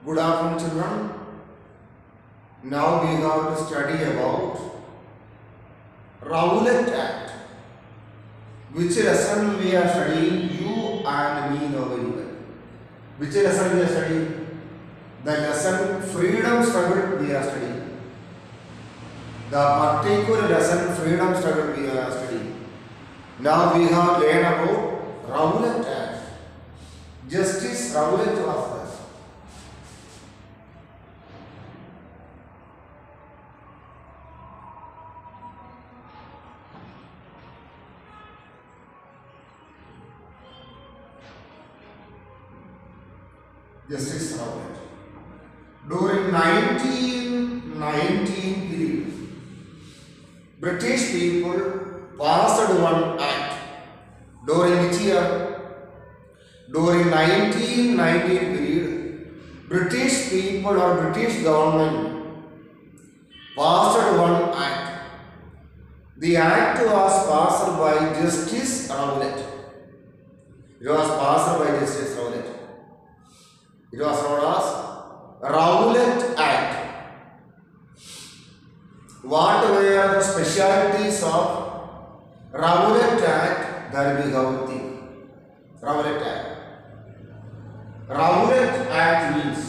Good afternoon, children. Now we have to study about Rowlatt Act. Which lesson we are studying? You and me know very well. Which lesson we are studying? The lesson Freedom Struggle we are studying. The particular lesson Freedom Struggle we are studying. Now we have learned about Rowlatt Act. Justice Rowlatt was there. Justice Rowlatt. During 1919 period, British people passed one act. During which year? During 1919 period, British people or British government passed one act. The act was passed by Justice Rowlatt. It was passed by Justice Rowlatt. It was known as Rowlatt Act. What were the specialities of Rowlatt Act? That we have to think. Rowlatt Act. Rowlatt Act means,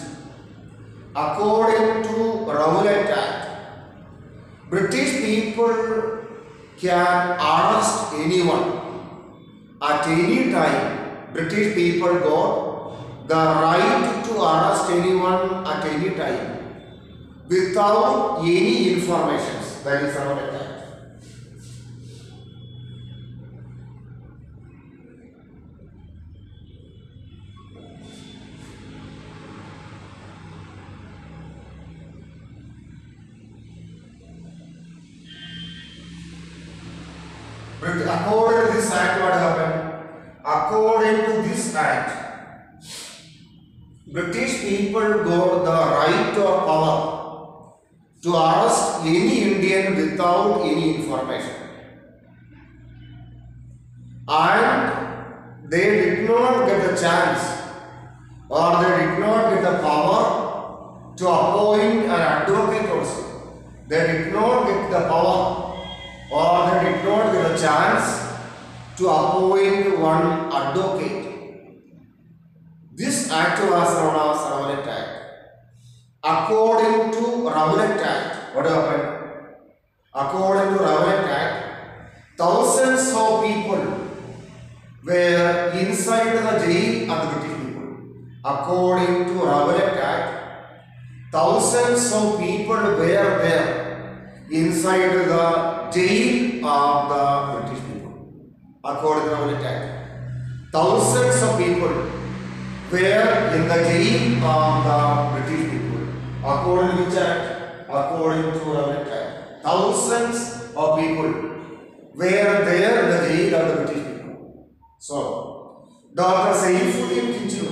according to Rowlatt Act, British people can arrest anyone at any time. British people got the right to arrest anyone at any time without any information. That is Rowlatt Act. But according to this act, what happened? According to this act, British people got the right or power to arrest any Indian without any information. And they did not get the chance or they did not get the power to appoint an advocate also. They did not get the power or they did not get the chance to appoint one advocate. This act was known as Rowlatt Act. According to Rowlatt Act, what happened? According to Rowlatt Act, thousands of people were inside the jail of the British people. According to Rowlatt Act, thousands of people were there inside the jail of the British people. According to Rowlatt Act, thousands of people were in the jail of the British people. According to which act? According to Rowlatt Act. Thousands of people were there in the jail of the British people. So, Dr. Saifuddin Kichlu,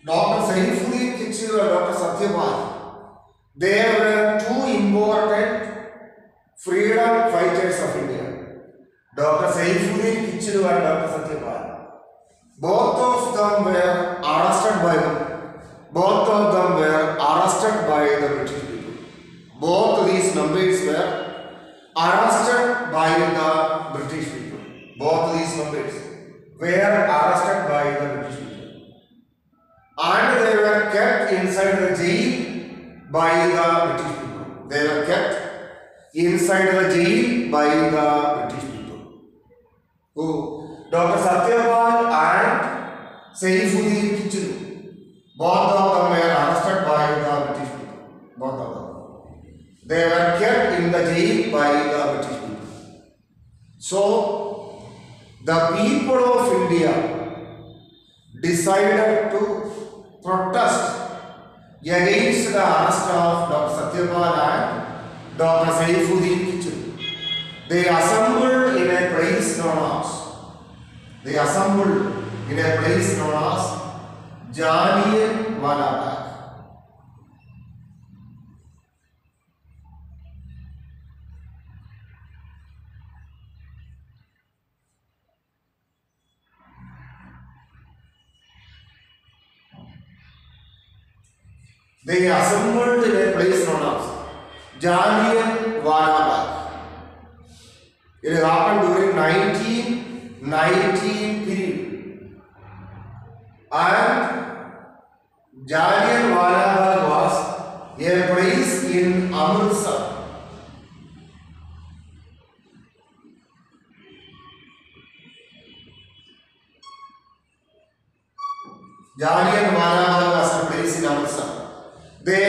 Dr. Saifuddin Kichlu and Dr. Satyapal, they were two important freedom fighters of India. Dr. Saifuddin Kichlu and Dr. Satyapal. Both of them were arrested by them. Both of them were arrested by the British people. Both these numbers were arrested by the British people. Both these numbers were arrested by the British people. And they were kept inside the jail by the British people. They were kept inside the jail by the British people. Who? Dr. Satyapal and Saifuddin Kichlu. Both of them were arrested by the British people. Both of them. They were kept in the jail by the British people. So, the people of India decided to protest against the arrest of Dr. Satyapal and Dr. Saifuddin Kichlu. They assembled in a a place known as, they assembled in a place known as Jallianwala Bagh. They assembled in a place known as Jallianwala Bagh. It happened during 1919 period. And Jallianwala Bagh was a place in Amritsar. Jallianwala Bagh was a place in Amritsar. They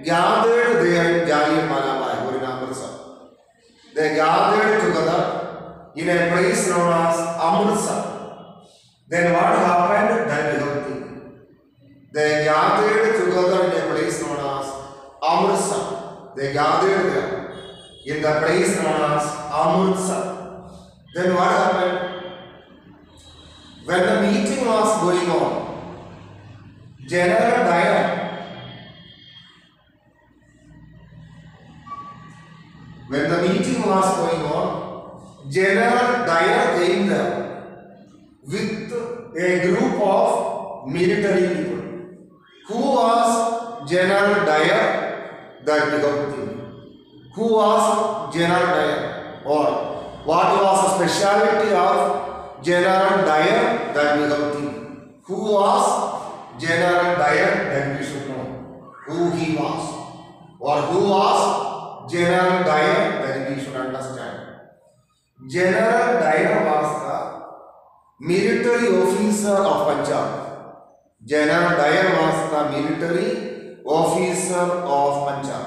gathered there in Jallianwala Bagh or in Amritsar. They gathered together in a place known as Amritsar. Then what happened? That we have seen. They gathered together in a place known as Amritsar. They gathered there in the place known as Amritsar. Then what happened? When the meeting was going on, General Dyer General Dyer came there with a group of military people. Who was General Dyer? That we got to think. Who was General Dyer? Or what was the speciality of General Dyer? That we got to think. Who was General Dyer? That we should know. Who he was. Or who was General Dyer? That we should understand. General Dyer was the military officer of Punjab. General Dyer was the military officer of Punjab.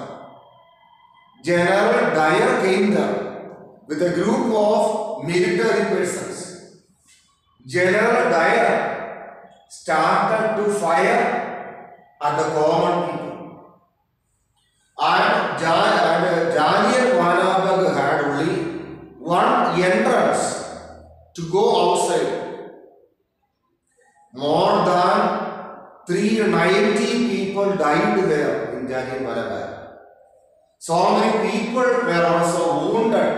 General Dyer came there with a group of military persons. General Dyer started to fire at the common people. And Jallianwala Bagh had only one entrance to go outside. More than 390 people died there in Jallianwala Bagh. So many people were also wounded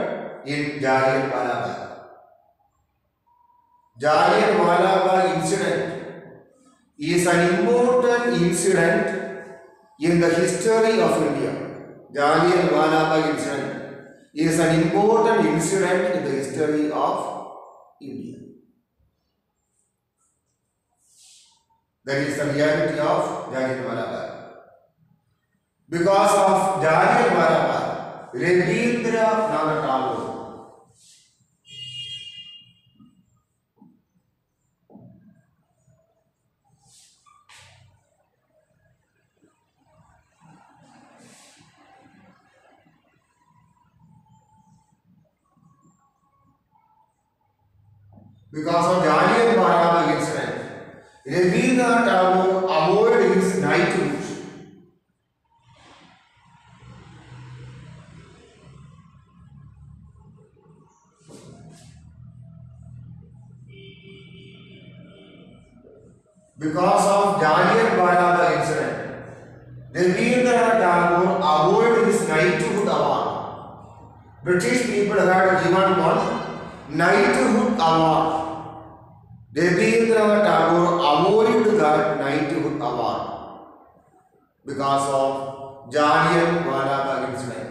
in Jallianwala Bagh. Jallianwala Bagh incident is an important incident in the history of India. Jallianwala Bagh incident is an important incident in the history of India. That is the reality of Jallianwala Bagh. Because of Jallianwala Bagh, Rabindranath Tagore Because of Jallianwala Bagh incident, Rabindranath Tagore avoided his knighthood. Because of Jallianwala Bagh incident, Rabindranath Tagore avoided his knighthood award. British people had given one knighthood award. Rabindranath Tagore avoided that knighthood award because of Jallianwala Bagh incident.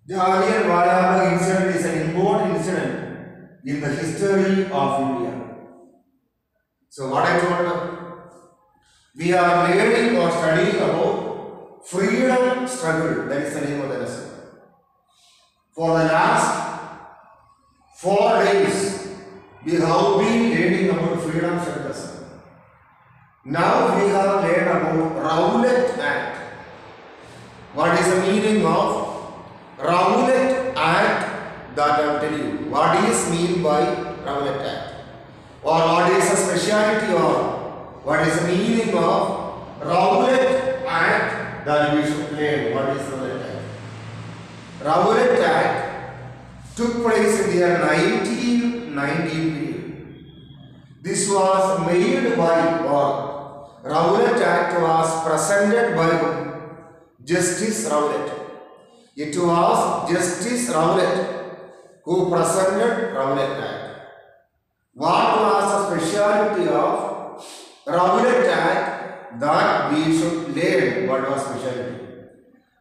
Jallianwala Bagh incident is an important incident in the history of India. So what I told you, we are learning or studying about freedom struggle. That is the name of the lesson. For the last 4 days, we have been learning about freedom struggle. Now we have learned about Rowlatt Act. What is the meaning of Rowlatt Act? That I will tell you. What is mean by Rowlatt Act? Or what is the speciality of? What is the meaning of Rowlatt Act? That we should learn. What is Rowlatt Act? Rowlatt Act took place in the year 1919 period. This was made by Rowlatt Act was presented by Justice Rowlatt. It was Justice Rowlatt who presented Rowlatt Act. What was the speciality of Rowlatt Act? That we should learn what was speciality.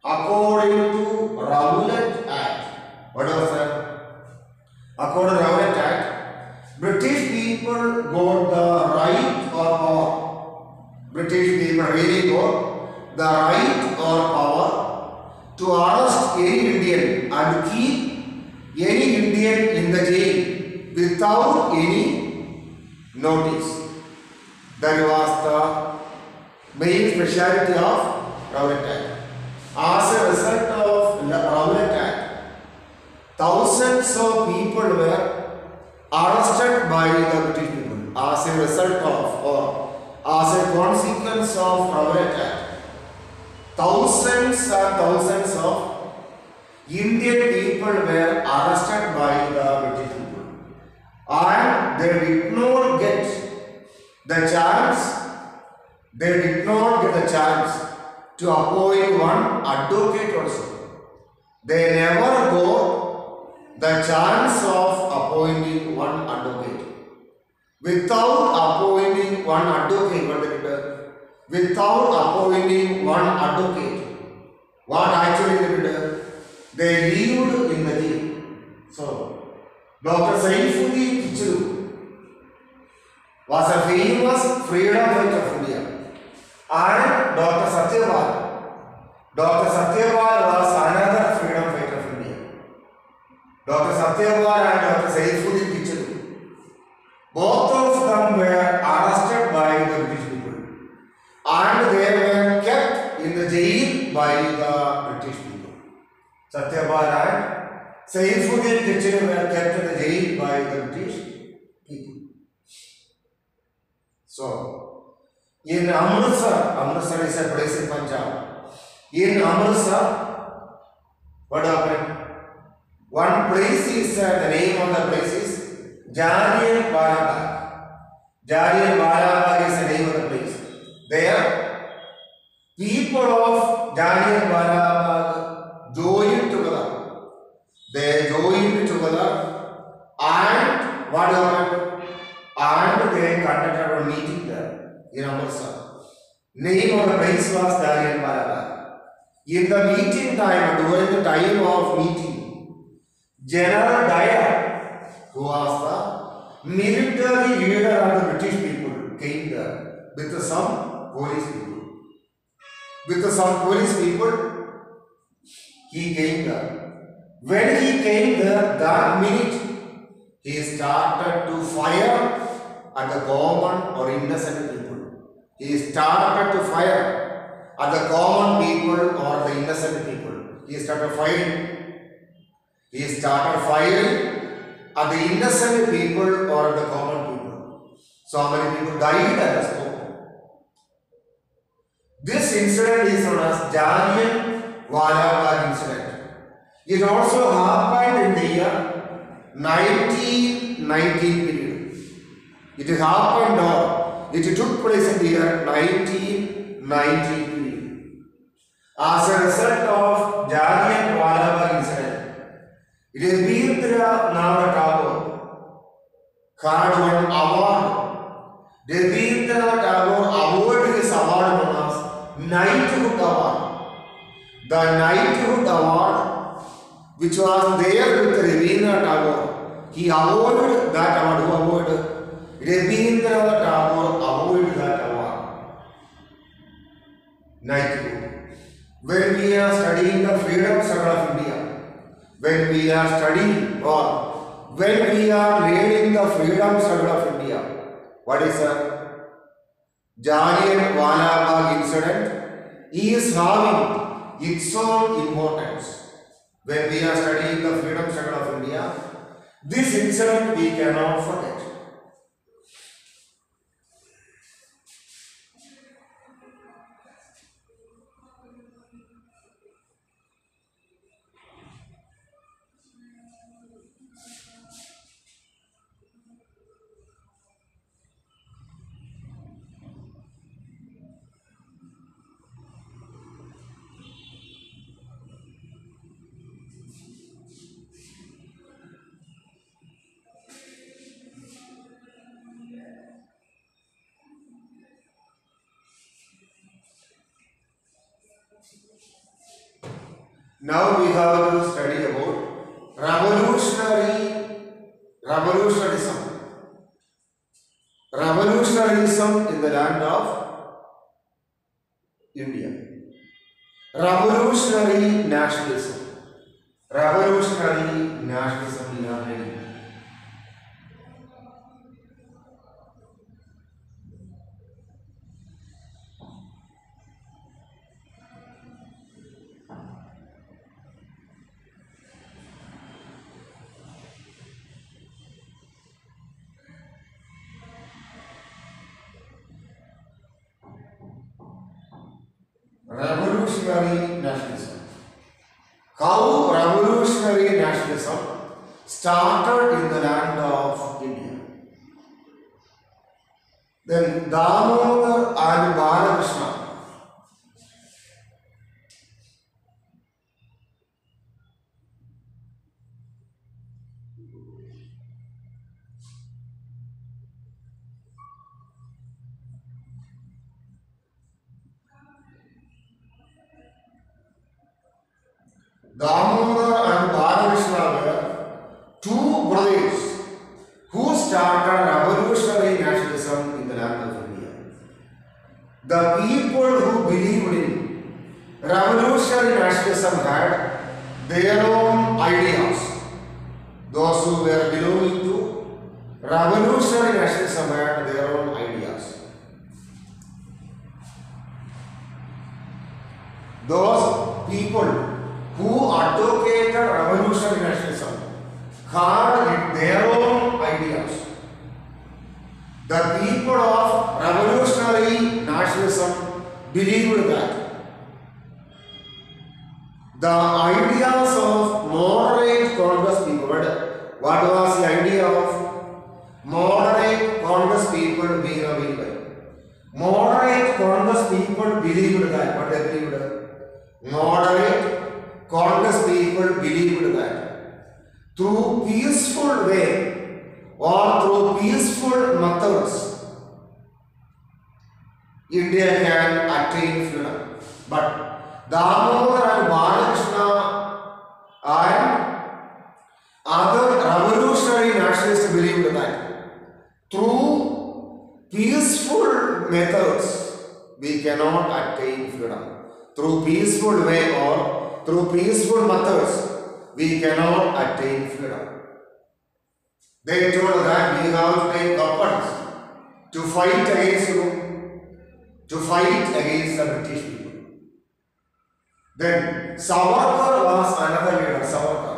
According to Rowlatt Act, what was that? According to Rowlatt Act, British people got the right or power. British people really got the right or power to arrest any Indian and keep any Indian in the jail without any notice. That was the main speciality of Rowlatt Act. As a result of Rowlatt Act, thousands of people were arrested by the British people. As a result of or as a consequence of Rowlatt Act, thousands and thousands of Indian people were arrested by the British people, and they did not get the chance. They did not get the chance to appoint one advocate also. They never got the chance of appointing one advocate. Without appointing one advocate, what they did? Without appointing one advocate, what actually they did? They lived in the jail. So, Dr. Saifuddin Kichlu was a famous freedom fighter of India. And Dr. Satyabal was another freedom fighter of India. Dr. Satyabal and Dr. Saifuddin Kichlu, both of them were arrested by the British people, and they were kept in the jail by the British people. Satyabal and Saifuddin Kichlu were kept in the jail by the British people. So, in Amritsar is a place in Punjab. In Amritsar, what happened? One place is, the name of the place is Jallianwala Bagh. Jallianwala Bagh is the name of the place. There, people of Jallianwala Bagh joined together. They joined together, and what happened? And they conducted a meeting there in Amritsar. Name of the place was Jallianwala Bagh. In the meeting time, during the time of meeting, General Dyer, who was the military leader of the British people, came there with some police people. He came there. When he came there, that minute, he started to fire at the common or innocent people. He started to fire at the common people or the innocent people. He started firing at the innocent people or the common people. So many people died at the spot. This incident is known as Jallianwala Bagh incident. It also happened in the year 1919 period. It happened or it took place in the year 1919 period. As a result of Jallianwala Bagh incident, Rabindranath Tagore had one award. Rabindranath Tagore awarded his award known as Knighthood Award. The Knighthood Award, which was there with Rabindranath Tagore, he awarded that award. Who awarded? Rabindranath Tagore awarded that award. Knighthood. When we are studying the freedom struggle of India, when we are studying or when we are reading the freedom struggle of India, what is that? Jallianwala Bagh incident is having its own importance. When we are studying the freedom struggle of India, this incident we cannot forget. Now we have to study about revolutionarism. Revolutionarism in the land of India. Revolutionary nationalism. Revolutionary nationalism in our India. Revolutionary nationalism. How revolutionary nationalism started in the land of India. Then Damodar and Balakrishna. Damodar and Balakrishna were two brothers who started revolutionary nationalism in the land of India. The people who believed in revolutionary nationalism had their own ideas. Those who were belonging to revolutionary nationalism had their own ideas. Those people who advocated revolutionary nationalism had their own ideas. The people of revolutionary nationalism believed that the ideas of moderate Congress people, what was the idea of moderate Congress people being available? Moderate Congress people believed that, what they believed? Moderate Congress people believed that through peaceful way or through peaceful methods, India can attain freedom. But Damodar and Balakrishna and other revolutionary nationalists believed that through peaceful methods we cannot attain freedom. Through peaceful way or through peaceful methods, we cannot attain freedom. They told that we have to take weapons to fight against the British people. Then Savarkar was another leader. Savarkar.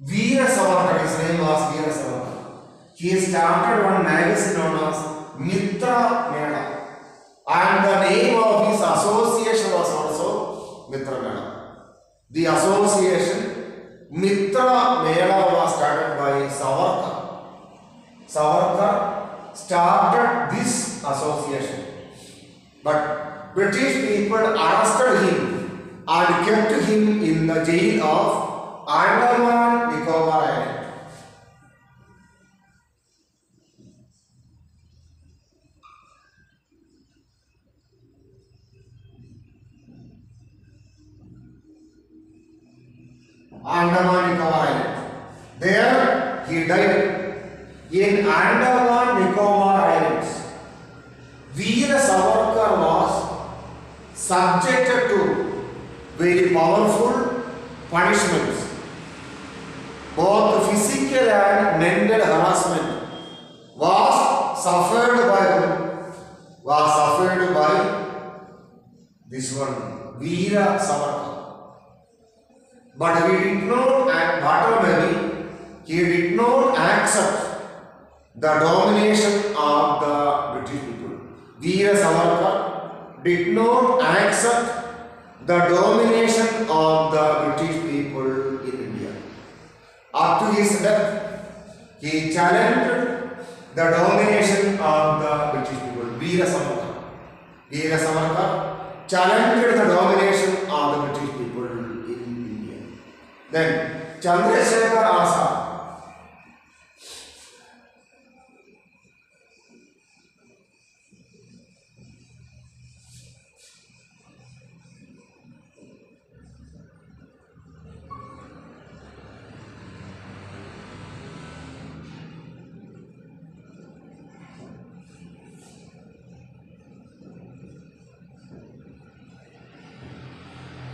Veera Savarkar, his name was Veera Savarkar. He started one magazine known as Mitra Mela, and the name of his association was also Mitra Mela. The association Mitra Mela was started by Savarkar. Savarkar started this association, but British people arrested him and kept him in the jail of Andaman Nicobar Island. Andaman Nicobar Island. There he died. In Andaman Nicobar Islands, Veera Savarkar was subjected to very powerful punishments. Both physical and mental harassment was suffered by this one Veera Savarkar. But he did not accept the domination of the British people. Veera Savarkar did not accept the domination of the British people in India. Up to his death, he challenged the domination of the British people. Veera Savarkar challenged the domination of the British people in India. Then Chandrasekhar Azad.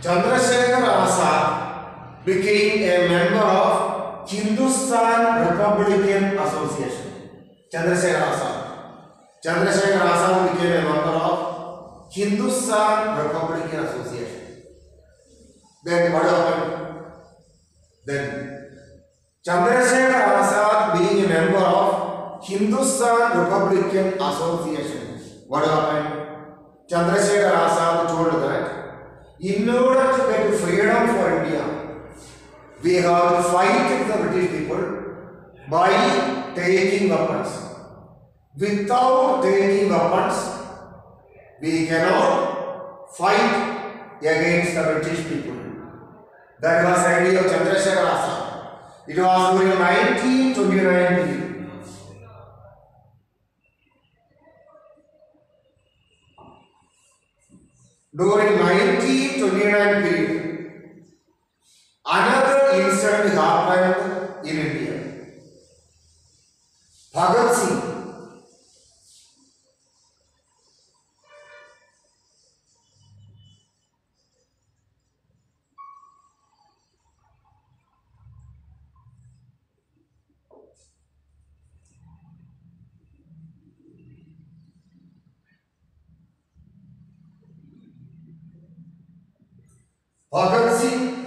Chandrasekhar Azad became a member of Hindustan Republican Association. Chandrasekhar Azad became a member of Hindustan Republican Association. Then what happened? Then Chandrasekhar Azad being a member of Hindustan Republican Association. What happened? Chandrasekhar Azad told that in order to get freedom for India, we have to fight the British people by taking weapons. Without taking weapons, we cannot fight against the British people. That was the idea of Chandrasekhar Azad. It was during 1929. During 1929 period, another incident happened in India. Bhagat Singh,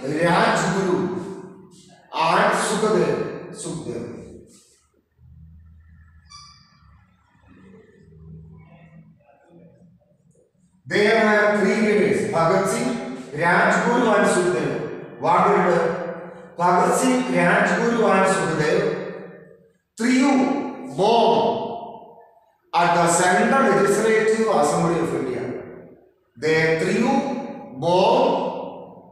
Rajguru and Sukhdev. They have three leaders, Bhagat Singh, Rajguru and Sukhdev. What did Bhagat Singh, Rajguru and Sukhdev threw bomb at the Central Legislative Assembly of India. They threw bomb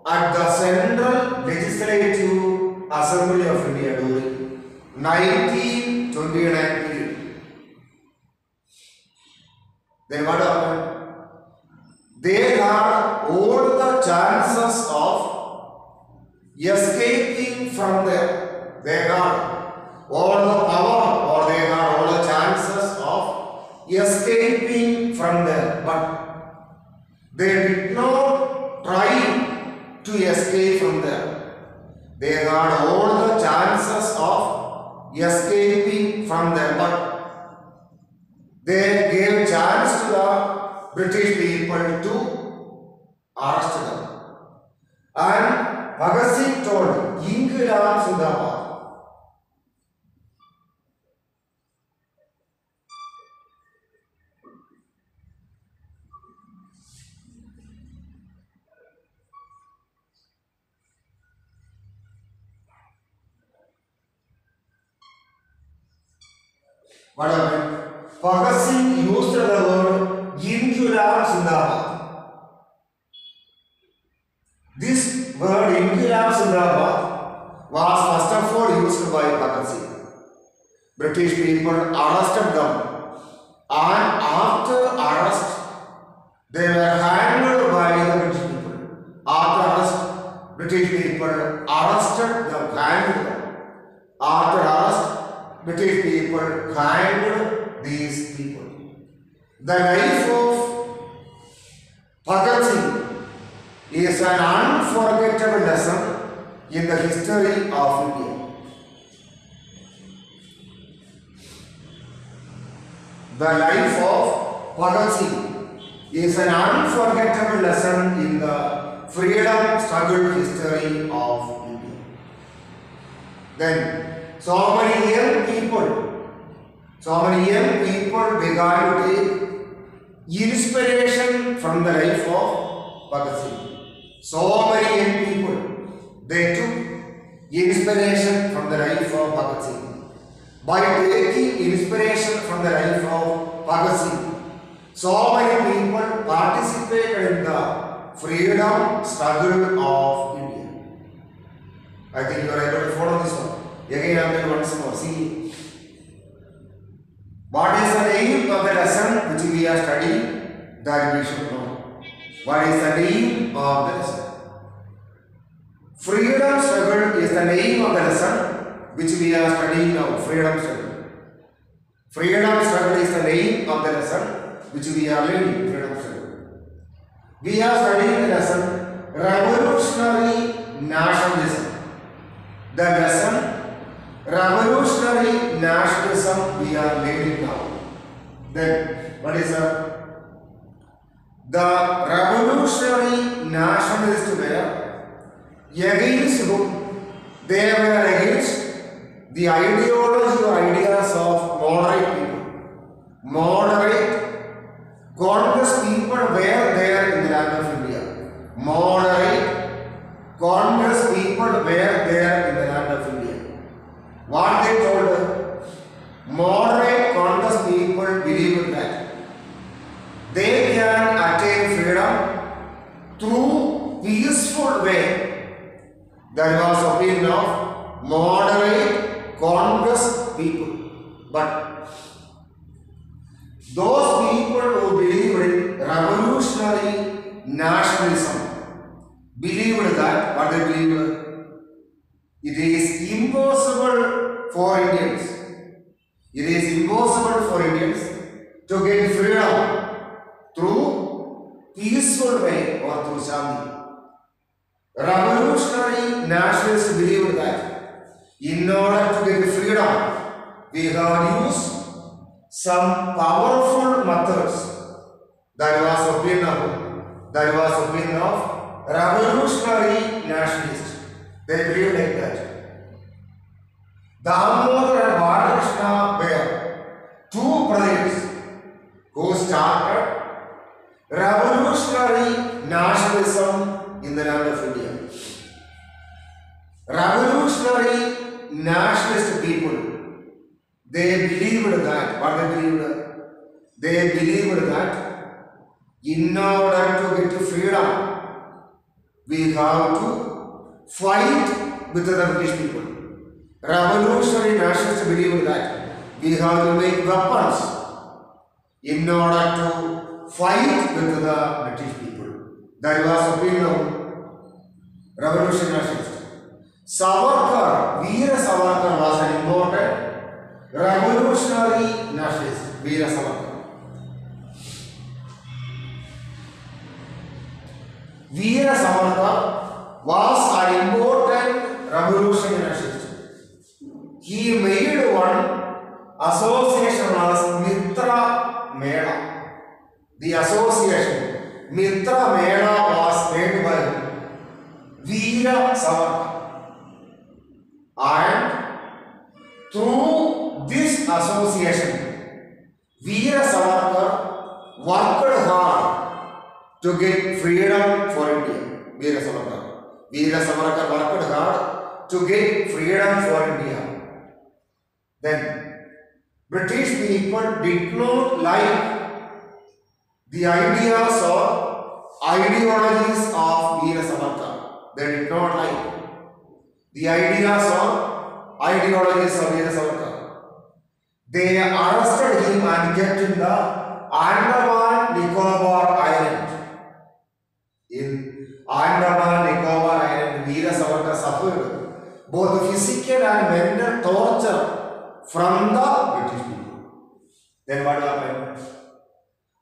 at the Central Legislative Assembly of India during 1929 period. Then what happened? They had all the chances of escaping from there. They had all the power, or they had all the chances of escaping from there, but they did not try to escape from there. They had all the chances of escaping from there, but they gave chance to the British people to arrest them. And Bhagat Singh told, Inquilab Zindabad. What happened? Bhagat Singh used the word Inquilab Zindabad. This word Inquilab Zindabad was first of all used by Bhagat Singh. British people arrested them, and after arrest, they were hanged by the British people. After arrest, British people arrested them, hanged them. After arrest, British people hanged these people. The life of Bhagat Singh is an unforgettable lesson in the history of India. The life of Bhagat Singh is an unforgettable lesson in the freedom struggle history of India. Then so many young people began to take inspiration from the life of Bhagat Singh. So many young people, they took inspiration from the life of Bhagat Singh. By taking inspiration from the life of Bhagat Singh, so many people participated in the freedom struggle of India. I think you are able to follow this one. Again, I will once more. See, what is the name of the lesson which we are studying? That we should know. What is the name of the lesson? Freedom struggle is the name of the lesson which we are studying now. Freedom struggle. Freedom struggle is the name of the lesson which we are learning. Freedom struggle. We are studying the lesson revolutionary nationalism. The lesson revolutionary nationalism we are learning now. Then what is that? The revolutionary nationalists were against whom? They were against the ideology or ideas of moderate people. Moderate, Congress people were there in the land of India. Moderate, Congress people were there in the land of India. What they told? Moderate Congress people believed that they can attain freedom through peaceful way. That was opinion of moderate Congress people. But those people who believed in revolutionary nationalism believed that what they believed, it is impossible for Indians. It is impossible for Indians to get freedom through peaceful way or through Shanti. Revolutionary nationalists believed that in order to get freedom, we have to use some powerful methods. That was opinion of revolutionary nationalists. They believed like that. Damodar and Balakrishna were two brothers who started revolutionary nationalism in the land of India. Revolutionary nationalist people, they believed that, what they believed? They believed that in order to get freedom, we have to fight with the British people. Revolutionary nationalists believed that we have to make weapons in order to fight with the British people. That was opinion of revolutionary nationalists. Savarkar, Veera Savarkar was an important revolutionary nationalist. Veera Savarkar. Veera Savarkar was an important revolutionary nationalist. He made one association as Mitra Mela. The association Mitra Mela was made by Veera Savarkar. And through this association, Veera Savarkar worked hard to get freedom for India. Veera Savarkar worked hard to get freedom for India. Then, British people did not like the ideas or ideologies of Veera Savarkar. They did not like the ideas or ideologies of Veera Savarkar. They arrested him and kept in the Andaman Nicobar Island. In Andaman Nicobar Island, Veera Savarkar suffered both physical and mental torture from the British people. Then what happened?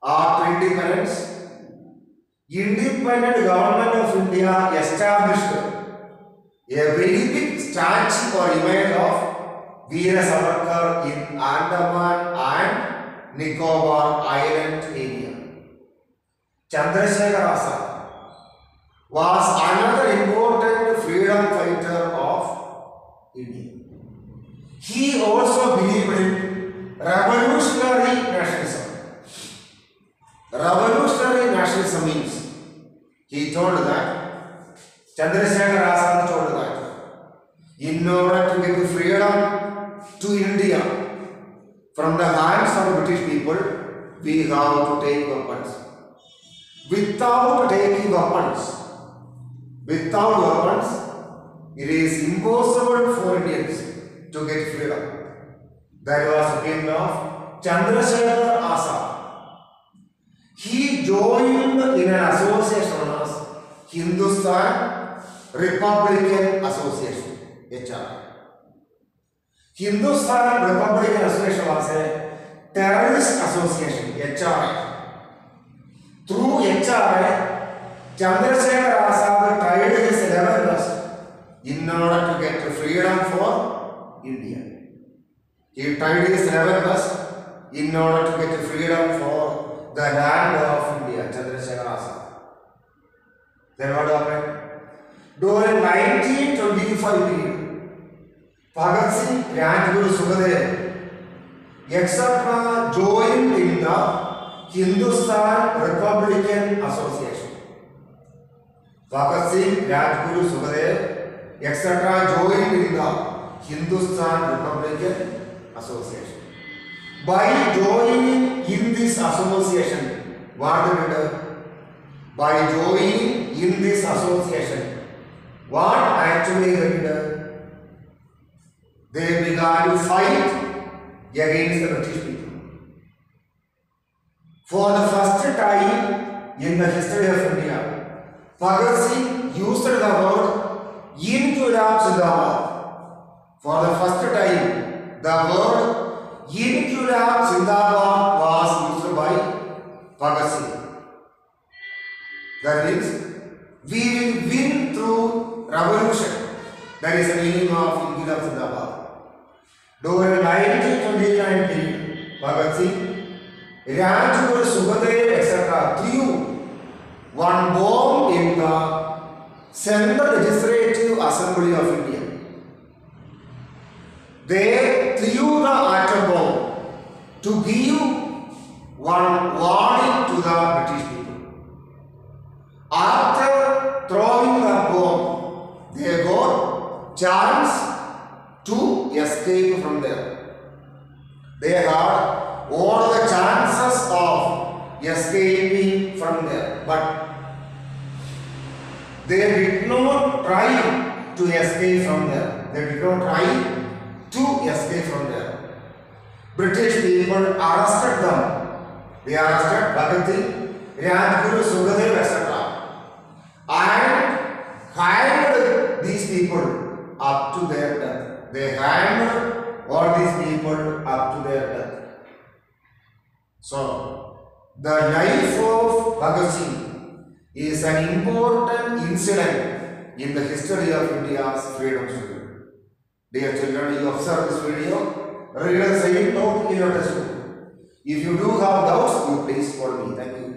After independence, independent government of India established a very big statue or image of Veera Savarkar in Andaman and Nicobar Island area. Chandrasekhar Azad was another important freedom fighter of India. He also believed in revolutionary nationalism. Revolutionary nationalism means he told that Chandrasekhar Azad told that in order to give freedom to India from the hands of the British people, we have to take weapons. without taking weapons. Without weapons, it is impossible for Indians to get freedom. That was the opinion of Chandrasekhar Azad. He joined in an association known as Hindustan Republican Association, HR. Hindustan Republican Association was a terrorist association, HRI. Through HRI, Chandrasekhar Azad tried his level best in order to get freedom for India. He tried his level best in order to get freedom for the land of India, Chandrasekhar Azad. Then what happened? During 1925 period, Bhagat Singh, Rajguru Sukhdev, etc. joined in the Hindustan Republican Association. Bhagat Singh, Rajguru Sukhdev, etc. joined in the Hindustan Republican Association. By joining in this association, what did they do? By joining in this association, what actually they did? They began to fight against the British people. For the first time in the history of India, Bhagat Singh used the word Inquilab Zindabad. For the first time, the word Inquilab Zindabad was used by Bhagat Singh. That means, we will win through revolution. That is the meaning of Inquilab Zindabad. During 1929 period, Bhagat Singh, Rajguru Sukhdev, etc. threw one bomb in the Central Legislative Assembly of India. They threw the atom bomb to give one warning to the British people. After throwing the bomb, they got chance to escape from there. They had all the chances of escaping from there, but they did not try to escape from there. They did not try to escape from there. British people arrested them. They arrested Bhagat Singh, Rajguru Sukhdev, etc. and hanged these people up to their death. They hanged all these people up to their death. So, the life of Bhagat Singh is an important incident in the history of India's freedom struggle. Dear children, you observe this video, read the same note in your textbook. If you do have doubts, you please call me. Thank you.